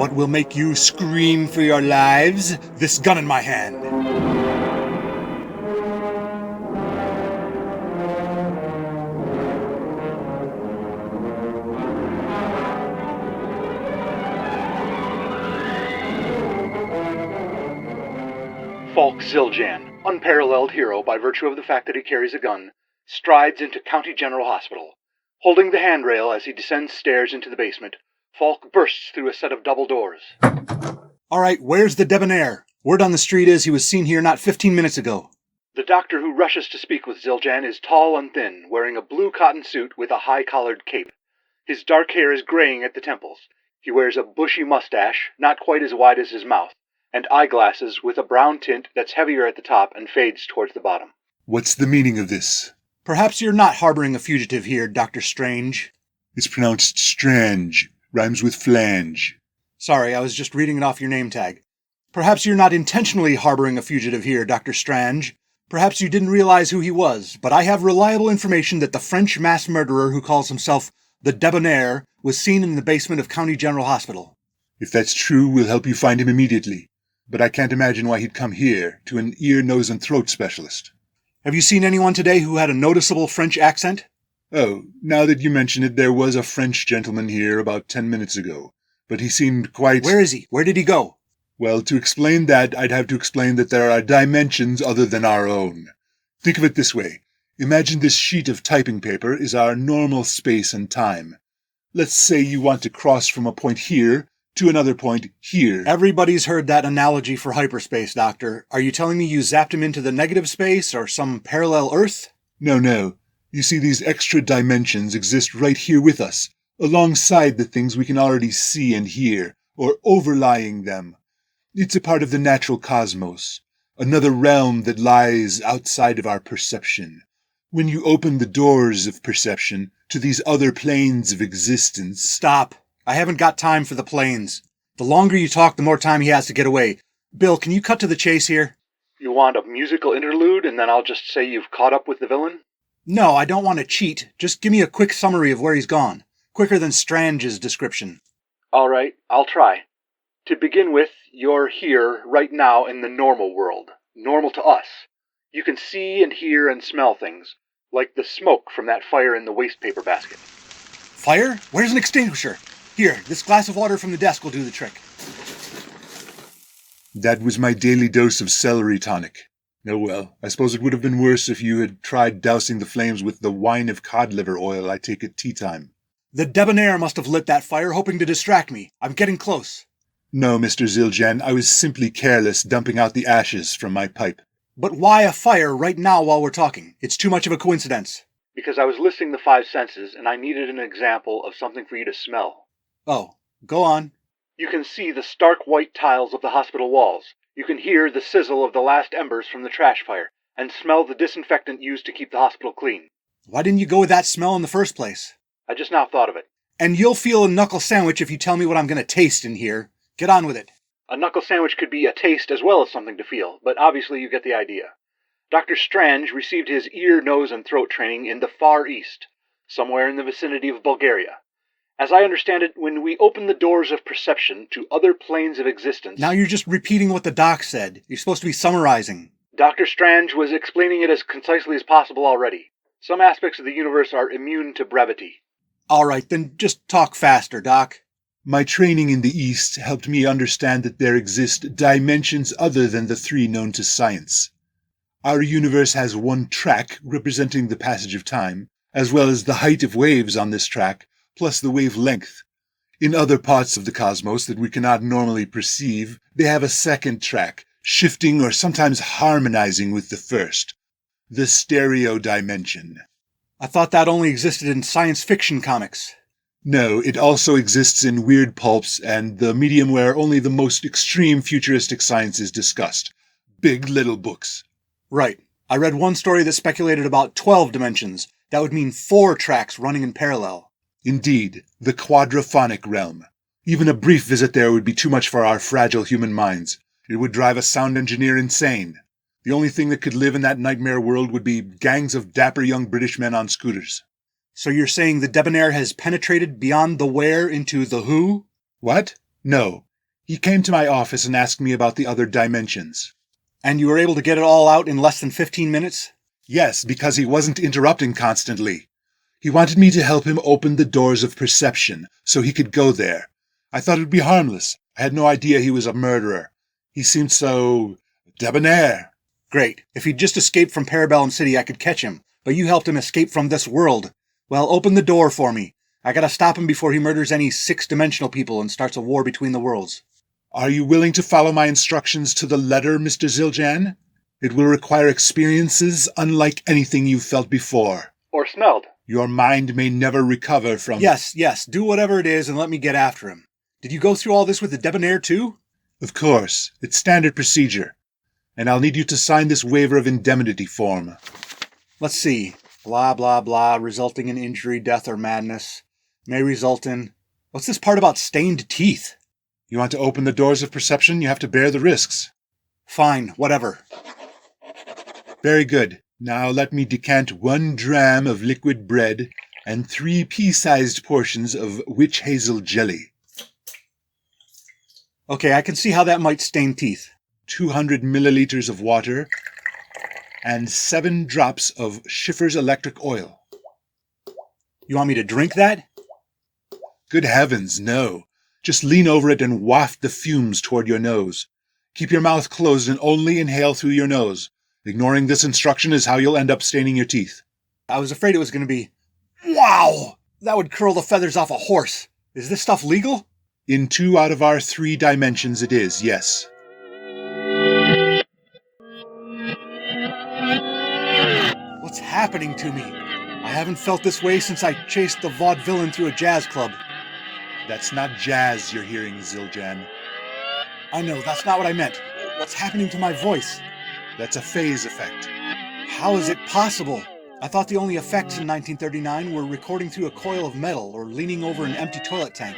What will make you scream for your lives? This gun in my hand. Falk Zildjian, unparalleled hero by virtue of the fact that he carries a gun, strides into County General Hospital. Holding the handrail as he descends stairs into the basement, Falk bursts through a set of double doors. All right, where's the debonair? Word on the street is he was seen here not 15 minutes ago. The doctor who rushes to speak with Zildjian is tall and thin, wearing a blue cotton suit with a high-collared cape. His dark hair is graying at the temples. He wears a bushy mustache, not quite as wide as his mouth, and eyeglasses with a brown tint that's heavier at the top and fades towards the bottom. What's the meaning of this? Perhaps you're not harboring a fugitive here, Dr. Strange. It's pronounced strange. Rhymes with flange. Sorry, I was just reading it off your name tag. Perhaps you're not intentionally harboring a fugitive here, Dr. Strange. Perhaps you didn't realize who he was, but I have reliable information that the French mass murderer who calls himself the Debonair was seen in the basement of County General Hospital. If that's true, we'll help you find him immediately. But I can't imagine why he'd come here, to an ear, nose, and throat specialist. Have you seen anyone today who had a noticeable French accent? Oh, now that you mention it, there was a French gentleman here about 10 minutes ago. But he seemed quite... Where is he? Where did he go? Well, to explain that, I'd have to explain that there are dimensions other than our own. Think of it this way. Imagine this sheet of typing paper is our normal space and time. Let's say you want to cross from a point here to another point here. Everybody's heard that analogy for hyperspace, Doctor. Are you telling me you zapped him into the negative space or some parallel Earth? No. You see, these extra dimensions exist right here with us, alongside the things we can already see and hear, or overlying them. It's a part of the natural cosmos, another realm that lies outside of our perception. When you open the doors of perception to these other planes of existence... Stop. I haven't got time for the planes. The longer you talk, the more time he has to get away. Bill, can you cut to the chase here? You want a musical interlude, and then I'll just say you've caught up with the villain? No, I don't want to cheat. Just give me a quick summary of where he's gone. Quicker than Strange's description. All right, I'll try. To begin with, you're here right now in the normal world. Normal to us. You can see and hear and smell things, like the smoke from that fire in the waste paper basket. Fire? Where's an extinguisher? Here, this glass of water from the desk will do the trick. That was my daily dose of celery tonic. Oh well, I suppose it would have been worse if you had tried dousing the flames with the wine of cod liver oil I take at tea time. The debonair must have lit that fire, hoping to distract me. I'm getting close. No, Mr. Zildjian, I was simply careless dumping out the ashes from my pipe. But why a fire right now while we're talking? It's too much of a coincidence. Because I was listing the 5 senses, and I needed an example of something for you to smell. Oh, go on. You can see the stark white tiles of the hospital walls. You can hear the sizzle of the last embers from the trash fire, and smell the disinfectant used to keep the hospital clean. Why didn't you go with that smell in the first place? I just now thought of it. And you'll feel a knuckle sandwich if you tell me what I'm going to taste in here. Get on with it. A knuckle sandwich could be a taste as well as something to feel, but obviously you get the idea. Dr. Strange received his ear, nose, and throat training in the Far East, somewhere in the vicinity of Bulgaria. As I understand it, when we open the doors of perception to other planes of existence... Now you're just repeating what the doc said. You're supposed to be summarizing. Dr. Strange was explaining it as concisely as possible already. Some aspects of the universe are immune to brevity. All right, then just talk faster, Doc. My training in the East helped me understand that there exist dimensions other than the 3 known to science. Our universe has one track representing the passage of time, as well as the height of waves on this track, plus the wavelength. In other parts of the cosmos that we cannot normally perceive, they have a second track, shifting or sometimes harmonizing with the first. The stereo dimension. I thought that only existed in science fiction comics. No, it also exists in weird pulps and the medium where only the most extreme futuristic science is discussed. Big Little books. Right. I read one story that speculated about 12 dimensions. That would mean 4 tracks running in parallel. Indeed, the quadraphonic realm. Even a brief visit there would be too much for our fragile human minds. It would drive a sound engineer insane. The only thing that could live in that nightmare world would be gangs of dapper young British men on scooters. So you're saying the debonair has penetrated beyond the where into the who? What? No. He came to my office and asked me about the other dimensions. And you were able to get it all out in less than 15 minutes? Yes, because he wasn't interrupting constantly. He wanted me to help him open the doors of perception so he could go there. I thought it would be harmless. I had no idea he was a murderer. He seemed so debonair. Great. If he'd just escaped from Parabellum City, I could catch him. But you helped him escape from this world. Well, open the door for me. I gotta stop him before he murders any six-dimensional people and starts a war between the worlds. Are you willing to follow my instructions to the letter, Mr. Zildjian? It will require experiences unlike anything you've felt before. Or smelled. Your mind may never recover from... Yes, do whatever it is and let me get after him. Did you go through all this with the debonair too? Of course. It's standard procedure. And I'll need you to sign this waiver of indemnity form. Let's see. Blah, blah, blah, resulting in injury, death, or madness. May result in... What's this part about stained teeth? You want to open the doors of perception, you have to bear the risks. Fine, whatever. Very good. Now let me decant 1 dram of liquid bread and 3 pea-sized portions of witch hazel jelly. Okay, I can see how that might stain teeth. 200 milliliters of water and 7 drops of Schiffer's electric oil. You want me to drink that? Good heavens, no. Just lean over it and waft the fumes toward your nose. Keep your mouth closed and only inhale through your nose. Ignoring this instruction is how you'll end up staining your teeth. I was afraid it was going to be... Wow! That would curl the feathers off a horse. Is this stuff legal? In 2 out of our 3 dimensions it is, yes. What's happening to me? I haven't felt this way since I chased the vaudevillain through a jazz club. That's not jazz you're hearing, Zildjian. I know, that's not what I meant. What's happening to my voice? That's a phase effect. How is it possible? I thought the only effects in 1939 were recording through a coil of metal or leaning over an empty toilet tank.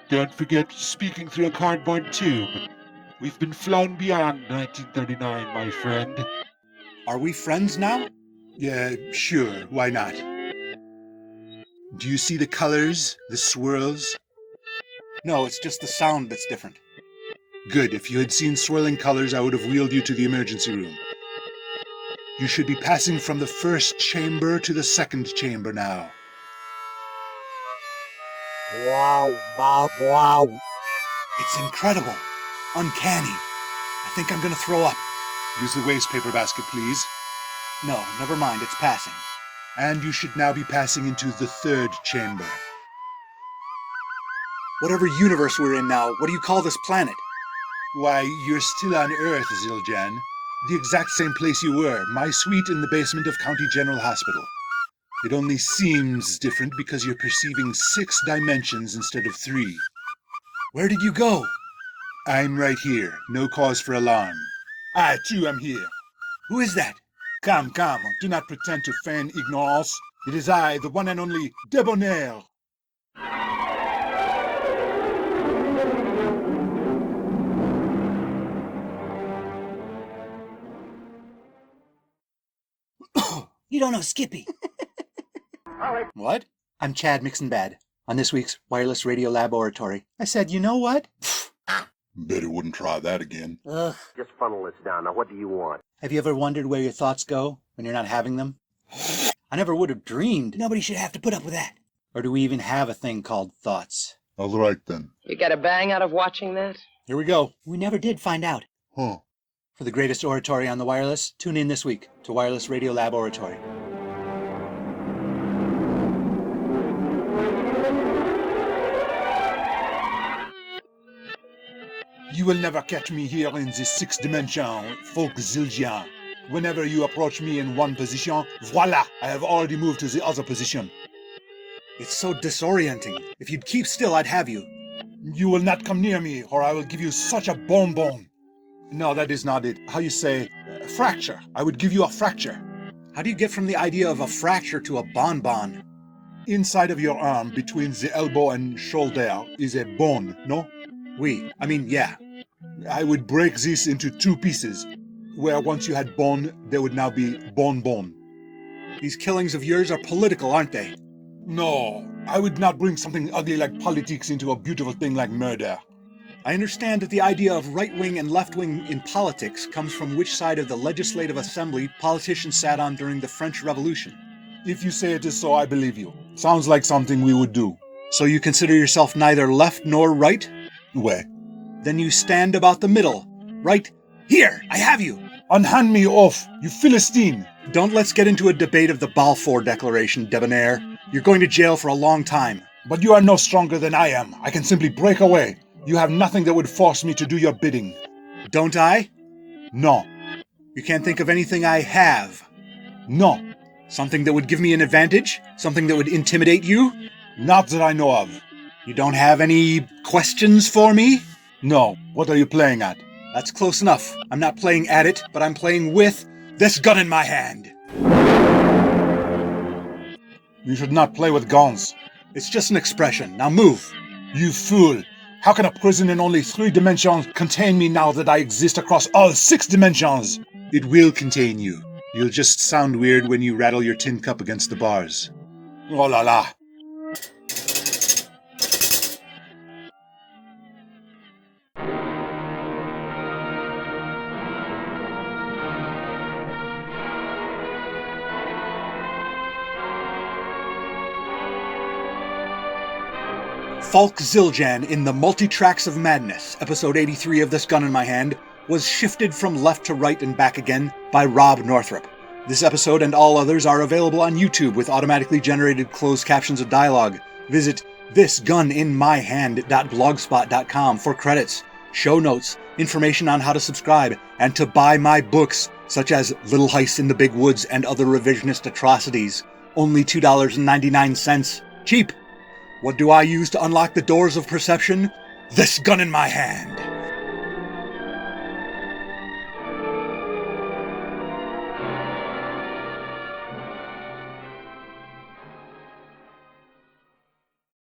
Don't forget speaking through a cardboard tube. We've been flown beyond 1939, my friend. Are we friends now? Yeah, sure, why not? Do you see the colors, the swirls? No, it's just the sound that's different. Good, if you had seen swirling colors, I would have wheeled you to the emergency room. You should be passing from the first chamber to the second chamber now. Wow. It's incredible. Uncanny. I think I'm gonna throw up. Use the wastepaper basket, please. No, never mind, it's passing. And you should now be passing into the third chamber. Whatever universe we're in now, what do you call this planet? Why, you're still on Earth, Zildjian. The exact same place you were, my suite in the basement of County General Hospital. It only seems different because you're perceiving 6 dimensions instead of 3. Where did you go? I'm right here. No cause for alarm. I, too, am here. Who is that? Come. Do not pretend to feign ignorance. It is I, the one and only Debonair. You don't know Skippy. What? I'm Chad Mixonbad. On this week's Wireless Radio Laboratory, I said, you know what? Bet it wouldn't try that again. Ugh. Just funnel this down. Now, what do you want? Have you ever wondered where your thoughts go when you're not having them? I never would have dreamed. Nobody should have to put up with that. Or do we even have a thing called thoughts? All right, then. You get a bang out of watching that? Here we go. We never did find out. Huh. For the greatest oratory on the wireless, tune in this week to Wireless Radio Laboratory. You will never catch me here in the 6th dimension, Falk Zildjian. Whenever you approach me in one position, voila, I have already moved to the other position. It's so disorienting. If you'd keep still, I'd have you. You will not come near me, or I will give you such a bonbon. No, that is not it. How you say, fracture. I would give you a fracture. How do you get from the idea of a fracture to a bonbon? Inside of your arm, between the elbow and shoulder, is a bone, no? Yeah. I would break this into 2 pieces, where once you had bone, there would now be bonbon. These killings of yours are political, aren't they? No, I would not bring something ugly like politics into a beautiful thing like murder. I understand that the idea of right-wing and left-wing in politics comes from which side of the legislative assembly politicians sat on during the French Revolution. If you say it is so, I believe you. Sounds like something we would do. So you consider yourself neither left nor right? Where? Then you stand about the middle. Right here, I have you. Unhand me off, you Philistine! Don't let's get into a debate of the Balfour Declaration, debonair. You're going to jail for a long time. But you are no stronger than I am. I can simply break away. You have nothing that would force me to do your bidding. Don't I? No. You can't think of anything I have. No. Something that would give me an advantage? Something that would intimidate you? Not that I know of. You don't have any questions for me? No. What are you playing at? That's close enough. I'm not playing at it, but I'm playing with this gun in my hand. You should not play with guns. It's just an expression. Now move. You fool. How can a prison in only 3 dimensions contain me now that I exist across all 6 dimensions? It will contain you. You'll just sound weird when you rattle your tin cup against the bars. Oh la la. Falk Zildjian in the Multitracks of Madness, episode 83 of This Gun in My Hand, was shifted from left to right and back again by Rob Northrup. This episode and all others are available on YouTube with automatically generated closed captions of dialogue. Visit thisguninmyhand.blogspot.com for credits, show notes, information on how to subscribe, and to buy my books, such as Little Heist in the Big Woods and Other Revisionist Atrocities. Only $2.99. Cheap! What do I use to unlock the doors of perception? This gun in my hand!